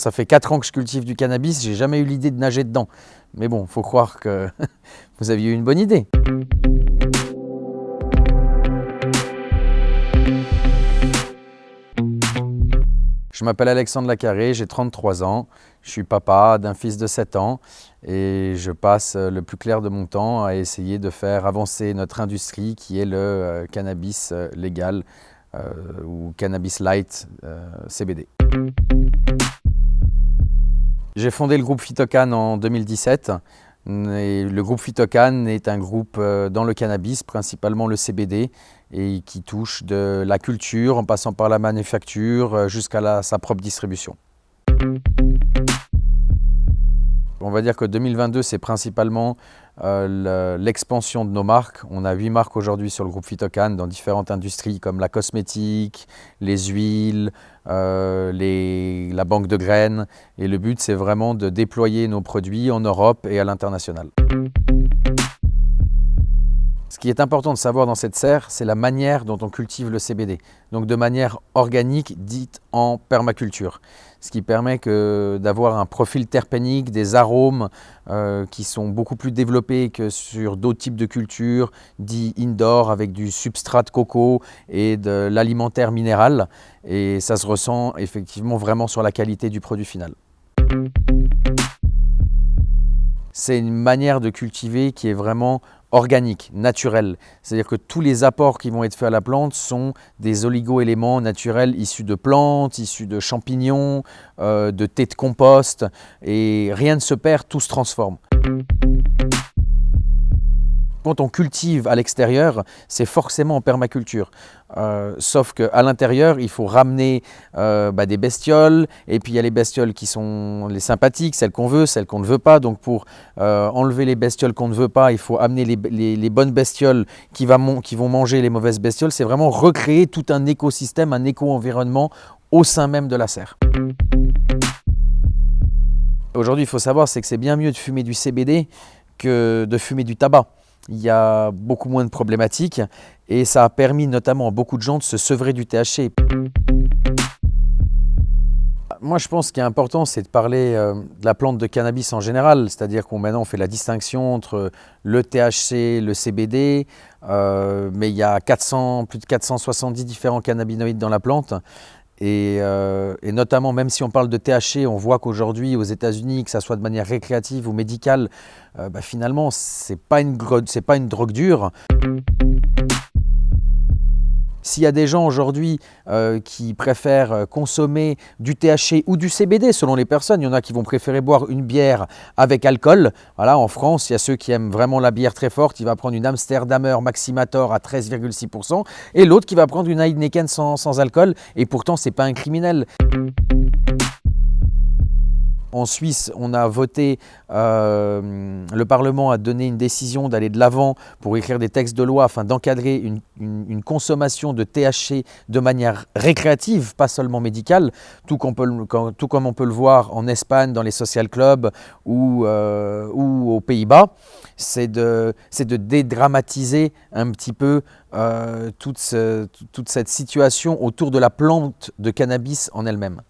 Ça fait 4 ans que je cultive du cannabis, j'ai jamais eu l'idée de nager dedans. Mais bon, faut croire que vous aviez eu une bonne idée. Je m'appelle Alexandre Lacarré, j'ai 33 ans, je suis papa d'un fils de 7 ans et je passe le plus clair de mon temps à essayer de faire avancer notre industrie qui est le cannabis légal ou cannabis light CBD. J'ai fondé le groupe Phytocan en 2017. Et le groupe Phytocan est un groupe dans le cannabis, principalement le CBD, et qui touche de la culture en passant par la manufacture jusqu'à sa propre distribution. On va dire que 2022, c'est principalement l'expansion de nos marques. On a 8 marques aujourd'hui sur le groupe Phytocan dans différentes industries comme la cosmétique, les huiles, la banque de graines. Et le but, c'est vraiment de déployer nos produits en Europe et à l'international. Ce qui est important de savoir dans cette serre, c'est la manière dont on cultive le CBD. Donc de manière organique, dite en permaculture. Ce qui permet d'avoir un profil terpénique, des arômes qui sont beaucoup plus développés que sur d'autres types de cultures, dits indoor, avec du substrat de coco et de l'alimentaire minéral. Et ça se ressent effectivement vraiment sur la qualité du produit final. C'est une manière de cultiver qui est vraiment organique, naturelle. C'est-à-dire que tous les apports qui vont être faits à la plante sont des oligo-éléments naturels issus de plantes, issus de champignons, de thé de compost, et rien ne se perd, tout se transforme. Quand on cultive à l'extérieur, c'est forcément en permaculture. Sauf qu'à l'intérieur, il faut ramener des bestioles, et puis il y a les bestioles qui sont les sympathiques, celles qu'on veut, celles qu'on ne veut pas. Donc pour enlever les bestioles qu'on ne veut pas, il faut amener les bonnes bestioles qui vont manger les mauvaises bestioles. C'est vraiment recréer tout un écosystème, un éco-environnement au sein même de la serre. Aujourd'hui, il faut savoir, c'est que c'est bien mieux de fumer du CBD que de fumer du tabac. Il y a beaucoup moins de problématiques et ça a permis notamment à beaucoup de gens de se sevrer du THC. Moi, je pense qu'il est important, c'est de parler de la plante de cannabis en général, c'est-à-dire qu'on maintenant on fait la distinction entre le THC, le CBD, mais il y a plus de 470 différents cannabinoïdes dans la plante. Et notamment, même si on parle de THC, on voit qu'aujourd'hui aux États-Unis, que ça soit de manière récréative ou médicale, finalement, c'est pas une drogue dure. S'il y a des gens aujourd'hui qui préfèrent consommer du THC ou du CBD, selon les personnes, il y en a qui vont préférer boire une bière avec alcool. Voilà, en France, il y a ceux qui aiment vraiment la bière très forte, il va prendre une Amsterdamer Maximator à 13,6% et l'autre qui va prendre une Heineken sans alcool et pourtant, ce n'est pas un criminel. En Suisse, on a voté, le Parlement a donné une décision d'aller de l'avant pour écrire des textes de loi afin d'encadrer une consommation de THC de manière récréative, pas seulement médicale, tout comme on peut le voir en Espagne, dans les social clubs ou aux Pays-Bas. C'est de dédramatiser un petit peu toute cette situation autour de la plante de cannabis en elle-même.